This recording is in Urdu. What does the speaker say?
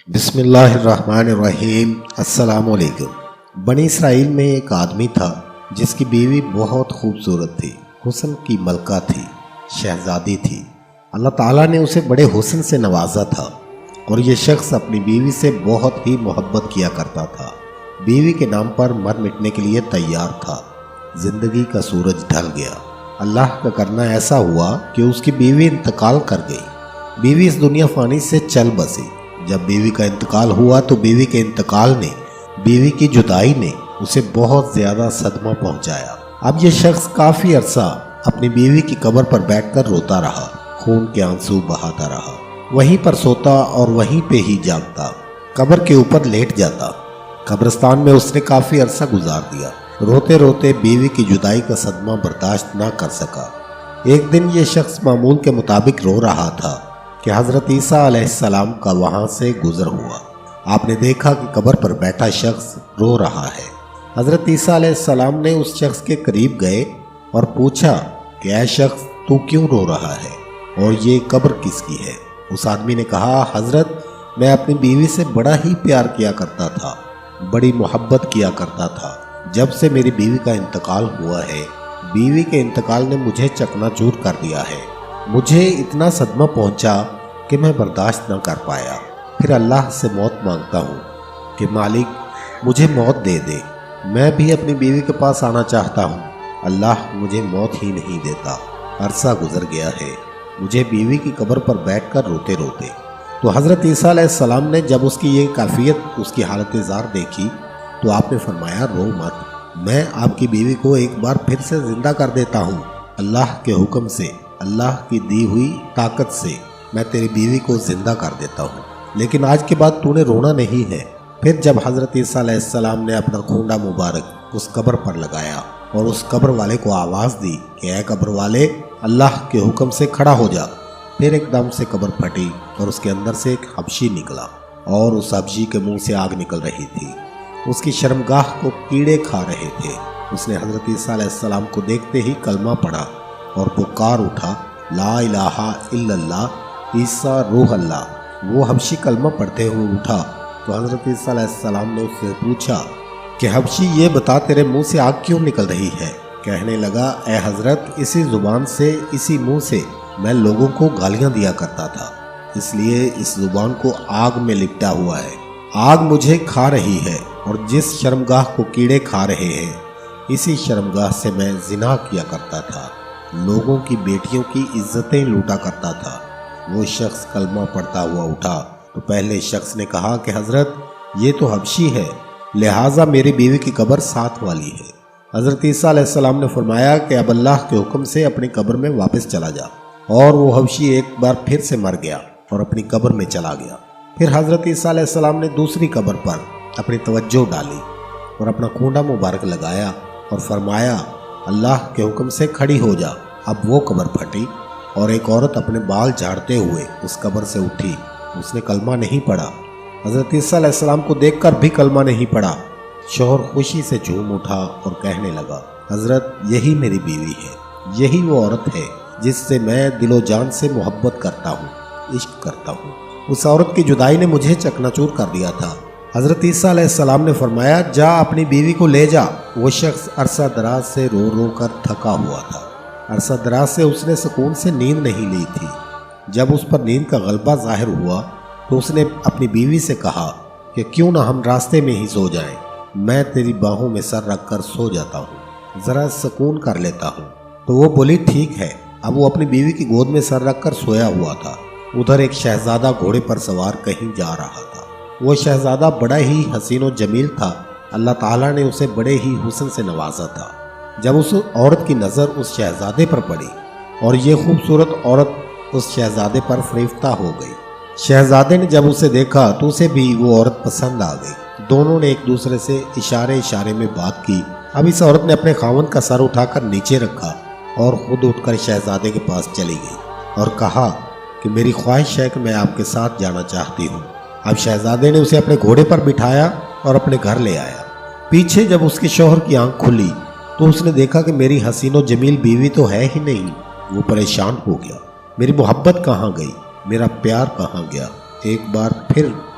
بسم اللہ الرحمن الرحیم۔ السلام علیکم۔ بنی اسرائیل میں ایک آدمی تھا جس کی بیوی بہت خوبصورت تھی، حسن کی ملکہ تھی، شہزادی تھی۔ اللہ تعالیٰ نے اسے بڑے حسن سے نوازا تھا اور یہ شخص اپنی بیوی سے بہت ہی محبت کیا کرتا تھا۔ بیوی کے نام پر مر مٹنے کے لیے تیار تھا۔ زندگی کا سورج ڈھل گیا۔ اللہ کا کرنا ایسا ہوا کہ اس کی بیوی انتقال کر گئی۔ بیوی اس دنیا فانی سے چل بسی۔ جب بیوی کا انتقال ہوا تو بیوی کے انتقال نے، بیوی کی جدائی نے اسے بہت زیادہ صدمہ پہنچایا۔ اب یہ شخص کافی عرصہ اپنی بیوی کی قبر پر بیٹھ کر روتا رہا، خون کے آنسو بہاتا رہا، وہیں پر سوتا اور وہیں پہ ہی جاگتا، قبر کے اوپر لیٹ جاتا۔ قبرستان میں اس نے کافی عرصہ گزار دیا۔ روتے روتے بیوی کی جدائی کا صدمہ برداشت نہ کر سکا۔ ایک دن یہ شخص معمول کے مطابق رو رہا تھا کہ حضرت عیسیٰ علیہ السلام کا وہاں سے گزر ہوا۔ آپ نے دیکھا کہ قبر پر بیٹھا شخص رو رہا ہے۔ حضرت عیسیٰ علیہ السلام نے اس شخص کے قریب گئے اور پوچھا کہ اے شخص، تو کیوں رو رہا ہے اور یہ قبر کس کی ہے؟ اس آدمی نے کہا، حضرت، میں اپنی بیوی سے بڑا ہی پیار کیا کرتا تھا، بڑی محبت کیا کرتا تھا۔ جب سے میری بیوی کا انتقال ہوا ہے، بیوی کے انتقال نے مجھے چکنا چور کر دیا ہے۔ مجھے اتنا صدمہ پہنچا کہ میں برداشت نہ کر پایا۔ پھر اللہ سے موت مانگتا ہوں کہ مالک مجھے موت دے دے۔ میں بھی اپنی بیوی کے پاس آنا چاہتا ہوں، اللہ مجھے موت ہی نہیں دیتا۔ عرصہ گزر گیا ہے مجھے بیوی کی قبر پر بیٹھ کر روتے روتے۔ تو حضرت عیسیٰ علیہ السلام نے جب اس کی یہ کیفیت، اس کی حالت زار دیکھی تو آپ نے فرمایا، رو مت، میں آپ کی بیوی کو ایک بار پھر سے زندہ کر دیتا ہوں۔ اللہ کے حکم سے، اللہ کی دی ہوئی طاقت سے میں تیری بیوی کو زندہ کر دیتا ہوں، لیکن آج کے بعد تو نے رونا نہیں ہے۔ پھر جب حضرت عیسیٰ علیہ السلام نے اپنا کھونڈا مبارک اس قبر پر لگایا اور اس قبر والے کو آواز دی کہ اے قبر والے، اللہ کے حکم سے کھڑا ہو جا، پھر ایک دم سے قبر پھٹی اور اس کے اندر سے ایک حبشی نکلا اور اس حبشی کے منہ سے آگ نکل رہی تھی۔ اس کی شرمگاہ کو کیڑے کھا رہے تھے۔ اس نے حضرت عیسیٰ علیہ السلام کو دیکھتے ہی کلمہ پڑھا اور پکار اٹھا، لا الہ الا اللہ عیسیٰ روح اللہ۔ وہ حبشی کلمہ پڑھتے ہوئے اٹھا تو حضرت عیسیٰ علیہ السلام نے اس سے پوچھا کہ حبشی، یہ بتا تیرے منہ سے آگ کیوں نکل رہی ہے؟ کہنے لگا، اے حضرت، اسی زبان سے، اسی منہ سے میں لوگوں کو گالیاں دیا کرتا تھا، اس لیے اس زبان کو آگ میں لپٹا ہوا ہے۔ آگ مجھے کھا رہی ہے اور جس شرمگاہ کو کیڑے کھا رہے ہیں، اسی شرمگاہ سے میں زنا کیا کرتا تھا، لوگوں کی بیٹیوں کی عزتیں لوٹا کرتا تھا۔ وہ شخص کلمہ پڑھتا ہوا اٹھا تو پہلے شخص نے کہا کہ حضرت، یہ تو حبشی ہے، لہٰذا میری بیوی کی قبر ساتھ والی ہے۔ حضرت عیسیٰ علیہ السلام نے فرمایا کہ اب اللہ کے حکم سے اپنی قبر میں واپس چلا جا، اور وہ حبشی ایک بار پھر سے مر گیا اور اپنی قبر میں چلا گیا۔ پھر حضرت عیسیٰ علیہ السلام نے دوسری قبر پر اپنی توجہ ڈالی اور اپنا کھونڈا مبارک لگایا اور فرمایا، اللہ کے حکم سے کھڑی ہو جا۔ اب وہ قبر پھٹی اور ایک عورت اپنے بال جھاڑتے ہوئے اس قبر سے اٹھی۔ اس نے کلمہ نہیں پڑھا، حضرت عیسیٰ علیہ السلام کو دیکھ کر بھی کلمہ نہیں پڑھا۔ شوہر خوشی سے جھوم اٹھا اور کہنے لگا، حضرت، یہی میری بیوی ہے، یہی وہ عورت ہے جس سے میں دل و جان سے محبت کرتا ہوں، عشق کرتا ہوں۔ اس عورت کی جدائی نے مجھے چکنا چور کر دیا تھا۔ حضرت عیسیٰ علیہ السلام نے فرمایا، جا اپنی بیوی کو لے جا۔ وہ شخص عرصہ دراز سے رو رو کر تھکا ہوا تھا۔ عرصہ دراز سے اس نے سکون سے نیند نہیں لی تھی۔ جب اس پر نیند کا غلبہ ظاہر ہوا تو اس نے اپنی بیوی سے کہا کہ کیوں نہ ہم راستے میں ہی سو جائیں، میں تیری باہوں میں سر رکھ کر سو جاتا ہوں، ذرا سکون کر لیتا ہوں۔ تو وہ بولی، ٹھیک ہے۔ اب وہ اپنی بیوی کی گود میں سر رکھ کر سویا ہوا تھا۔ ادھر ایک شہزادہ گھوڑے پر سوار کہیں جا رہا تھا۔ وہ شہزادہ بڑا ہی حسین و جمیل تھا۔ اللہ تعالیٰ نے اسے بڑے ہی حسن سے نوازا تھا۔ جب اس عورت کی نظر اس شہزادے پر پڑی اور یہ خوبصورت عورت اس شہزادے پر فریفتہ ہو گئی۔ شہزادے نے جب اسے دیکھا تو اسے بھی وہ عورت پسند آ گئی۔ دونوں نے ایک دوسرے سے اشارے میں بات کی۔ اب اس عورت نے اپنے خاوند کا سر اٹھا کر نیچے رکھا اور خود اٹھ کر شہزادے کے پاس چلی گئی اور کہا کہ میری خواہش ہے کہ میں آپ کے ساتھ جانا چاہتی ہوں۔ اب شہزادے نے اسے اپنے گھوڑے پر بٹھایا اور اپنے گھر لے آیا۔ پیچھے جب اس کے شوہر کی آنکھ کھلی تو اس نے دیکھا کہ میری حسین و جمیل بیوی تو ہے ہی نہیں۔ وہ پریشان ہو گیا، میری محبت کہاں گئی، میرا پیار کہاں گیا؟ ایک بار پھر